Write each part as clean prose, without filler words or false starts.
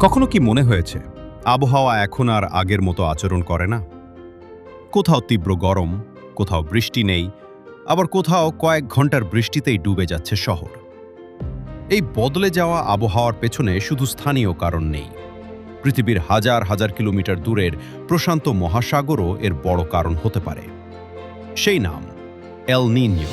কখনো কি মনে হয়েছে আবহাওয়া এখন আর আগের মতো আচরণ করে না? কোথাও তীব্র গরম, কোথাও বৃষ্টি নেই, আবার কোথাও কয়েক ঘন্টার বৃষ্টিতেই ডুবে যাচ্ছে শহর। এই বদলে যাওয়া আবহাওয়ার পেছনে শুধু স্থানীয় কারণ নেই। পৃথিবীর হাজার হাজার কিলোমিটার দূরের প্রশান্ত মহাসাগরও এর বড় কারণ হতে পারে। সেই নাম এল নিño।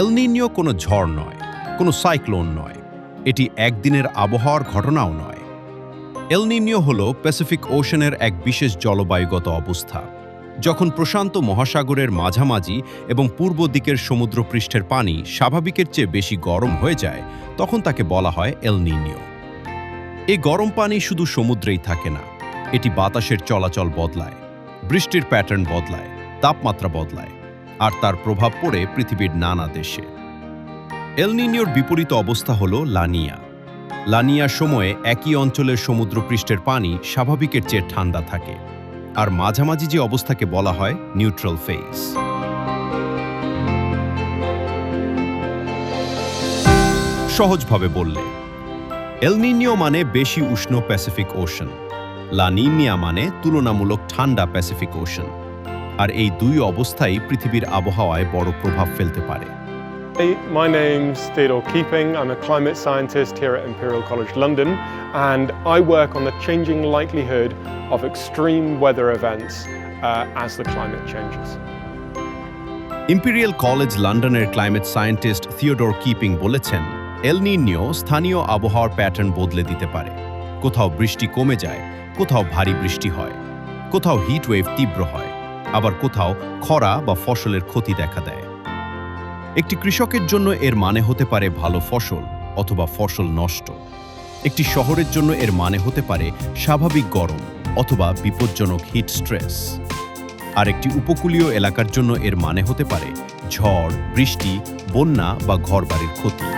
এল নিño কোনো ঝড় নয়, কোনো সাইক্লোন নয়, এটি একদিনের আবহাওয়ার ঘটনাও নয়। এল নিño হল প্যাসিফিক ওশানের এক বিশেষ জলবায়ুগত অবস্থা। যখন প্রশান্ত মহাসাগরের মাঝামাঝি এবং পূর্ব দিকের সমুদ্রপৃষ্ঠের পানি স্বাভাবিকের চেয়ে বেশি গরম হয়ে যায়, তখন তাকে বলা হয় এল নিño। এই গরম পানি শুধু সমুদ্রেই থাকে না, এটি বাতাসের চলাচল বদলায়, বৃষ্টির প্যাটার্ন বদলায়, তাপমাত্রা বদলায়, আর তার প্রভাব পড়ে পৃথিবীর নানা দেশে। এল নিñoর বিপরীত অবস্থা হল লা নিña। লা নিñার সময়ে একই অঞ্চলের সমুদ্রপৃষ্ঠের পানি স্বাভাবিকের চেয়ে ঠান্ডা থাকে, আর মাঝামাঝি যে অবস্থাকে বলা হয় নিউট্রাল ফেজ। সহজভাবে বললে, এল নিño মানে বেশি উষ্ণ প্যাসিফিক ওশান, লা নিña মানে তুলনামূলক ঠান্ডা প্যাসিফিক ওশান। আর এই দুই অবস্থাই পৃথিবীর আবহাওয়ায় বড় প্রভাব ফেলতে পারে। Hey, my name's Theodore Keeping. I'm a climate scientist here at Imperial College London, and I work on the changing likelihood of extreme weather events as the climate changes. Imperial college লন্ডনের climate scientist Theodore keeping বলেছেন, এল নিño স্থানীয় আবহাওয়ার pattern বদলে দিতে পারে। কোথাও বৃষ্টি কমে যায়, কোথাও ভারী বৃষ্টি হয়, কোথাও হিট ওয়েভ তীব্র হয়, আবার কোথাও খরা বা ফসলের ক্ষতি দেখা দেয়। একটি কৃষকের জন্য এর মানে হতে পারে ভালো ফসল অথবা ফসল নষ্ট। একটি শহরের জন্য এর মানে হতে পারে স্বাভাবিক গরম অথবা বিপজ্জনক হিট স্ট্রেস। আর একটি উপকূলীয় এলাকার জন্য এর মানে হতে পারে ঝড়, বৃষ্টি, বন্যা বা ঘরবাড়ির ক্ষতি।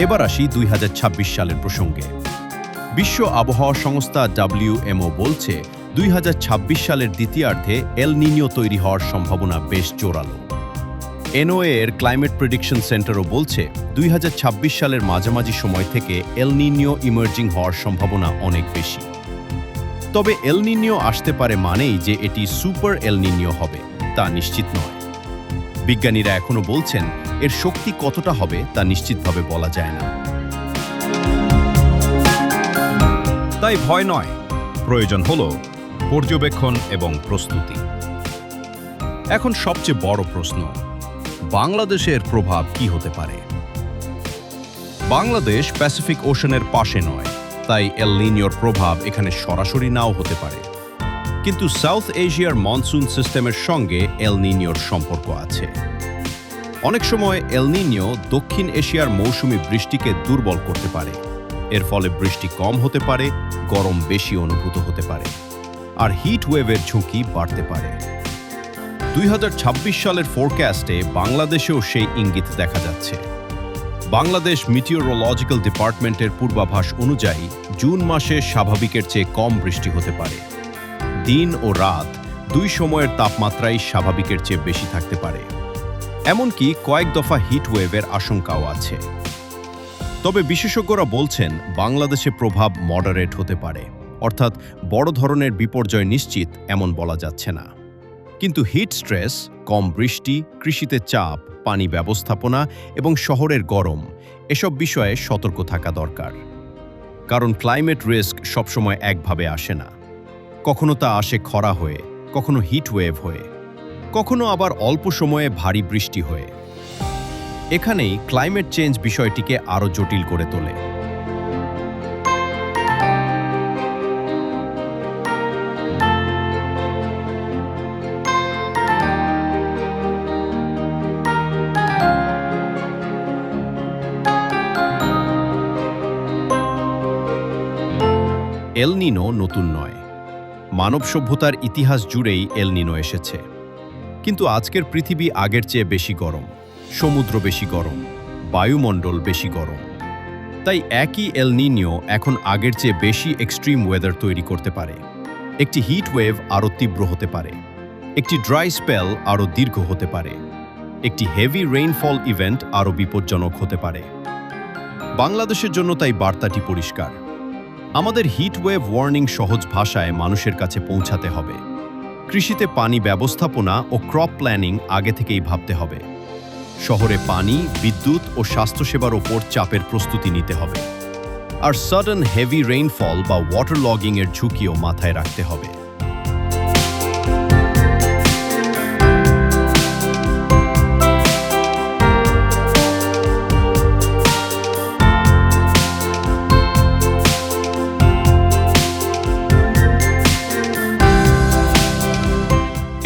এবার আসি 2026 সালের প্রসঙ্গে। বিশ্ব আবহাওয়া সংস্থা WMO বলছে 2026 সালের দ্বিতীয়ার্ধে এল নিño তৈরি হওয়ার সম্ভাবনা বেশ জোরালো। NOAA এর ক্লাইমেট প্রেডিকশন সেন্টারও বলছে 2026 সালের মাঝামাঝি সময় থেকে এল নিño ইমার্জিং হওয়ার সম্ভাবনা অনেক বেশি। তবে এল নিño আসতে পারে মানেই যে এটি সুপার এল নিño হবে তা নিশ্চিত নয়। বিজ্ঞানীরা এখনও বলছেন এর শক্তি কতটা হবে তা নিশ্চিতভাবে বলা যায় না। তাই ভয় নয়, প্রয়োজন হলো পর্যবেক্ষণ এবং প্রস্তুতি। এখন সবচেয়ে বড় প্রশ্ন, বাংলাদেশের প্রভাব কি হতে পারে? বাংলাদেশ প্যাসিফিক ওশানের পাশে নয়, তাই এল নিñoর প্রভাব এখানে সরাসরি নাও হতে পারে। কিন্তু সাউথ এশিয়ার মনসুন সিস্টেমের সঙ্গে এল নিñoর সম্পর্ক আছে। অনেক সময় এল নিño দক্ষিণ এশিয়ার মৌসুমি বৃষ্টিকে দুর্বল করতে পারে। এর ফলে বৃষ্টি কম হতে পারে, গরম বেশি অনুভূত হতে পারে, আর হিট ওয়েভের ঝুঁকি বাড়তে পারে। 2026 সালের ফোরকাস্টে বাংলাদেশেও সেই ইঙ্গিত দেখা যাচ্ছে। বাংলাদেশ মিটিওরোলজিক্যাল ডিপার্টমেন্টের পূর্বাভাস অনুযায়ী জুন মাসে স্বাভাবিকের চেয়ে কম বৃষ্টি হতে পারে। দিন ও রাত দুই সময়ের তাপমাত্রাই স্বাভাবিকের চেয়ে বেশি থাকতে পারে। এমনকি কয়েক দফা হিট ওয়েভের আশঙ্কাও আছে। তবে বিশেষজ্ঞরা বলছেন বাংলাদেশে প্রভাব মডারেট হতে পারে, অর্থাৎ বড় ধরনের বিপর্যয় নিশ্চিত এমন বলা যাচ্ছে না। কিন্তু হিট স্ট্রেস, কম বৃষ্টি, কৃষিতে চাপ, পানি ব্যবস্থাপনা এবং শহরের গরম, এসব বিষয়ে সতর্ক থাকা দরকার। কারণ ক্লাইমেট রিস্ক সবসময় একভাবে আসে না। কখনো তা আসে খরা হয়ে, কখনো হিট ওয়েভ হয়ে, কখনো আবার অল্প সময়ে ভারী বৃষ্টি হয়ে। এখানেই ক্লাইমেট চেঞ্জ বিষয়টিকে আরও জটিল করে তোলে। এল নিño নতুন নয়, মানব সভ্যতার ইতিহাস জুড়েই এল নিño এসেছে। কিন্তু আজকের পৃথিবী আগের চেয়ে বেশি গরম, সমুদ্র বেশি গরম, বায়ুমণ্ডল বেশি গরম। তাই একই এল নিনিও এখন আগের চেয়ে বেশি এক্সট্রিম ওয়েদার তৈরি করতে পারে। একটি হিট ওয়েভ আরও তীব্র হতে পারে, একটি ড্রাই স্পেল আরও দীর্ঘ হতে পারে, একটি হেভি রেইনফল ইভেন্ট আরও বিপজ্জনক হতে পারে। বাংলাদেশের জন্য তাই বার্তাটি পরিষ্কার। আমাদের হিট ওয়েভ ওয়ার্নিং সহজ ভাষায় মানুষের কাছে পৌঁছাতে হবে। কৃষিতে পানি ব্যবস্থাপনা ও ক্রপ প্ল্যানিং আগে থেকেই ভাবতে হবে। শহরে পানি, বিদ্যুৎ ও স্বাস্থ্যসেবার ওপর চাপের প্রস্তুতি নিতে হবে। আর সাডেন হেভি রেইনফল বা ওয়াটার লগিংয়ের ঝুঁকিও মাথায় রাখতে হবে।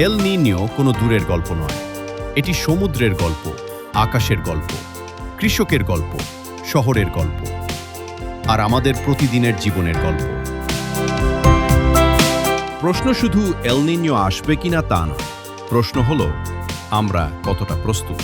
এল নিনিও কোনো দূরের গল্প নয়, এটি সমুদ্রের গল্প, আকাশের গল্প, কৃষকের গল্প, শহরের গল্প, আর আমাদের প্রতিদিনের জীবনের গল্প। প্রশ্ন শুধু এল নিনিও আসবে কিনা তা নয়, প্রশ্ন হলো আমরা কতটা প্রস্তুত।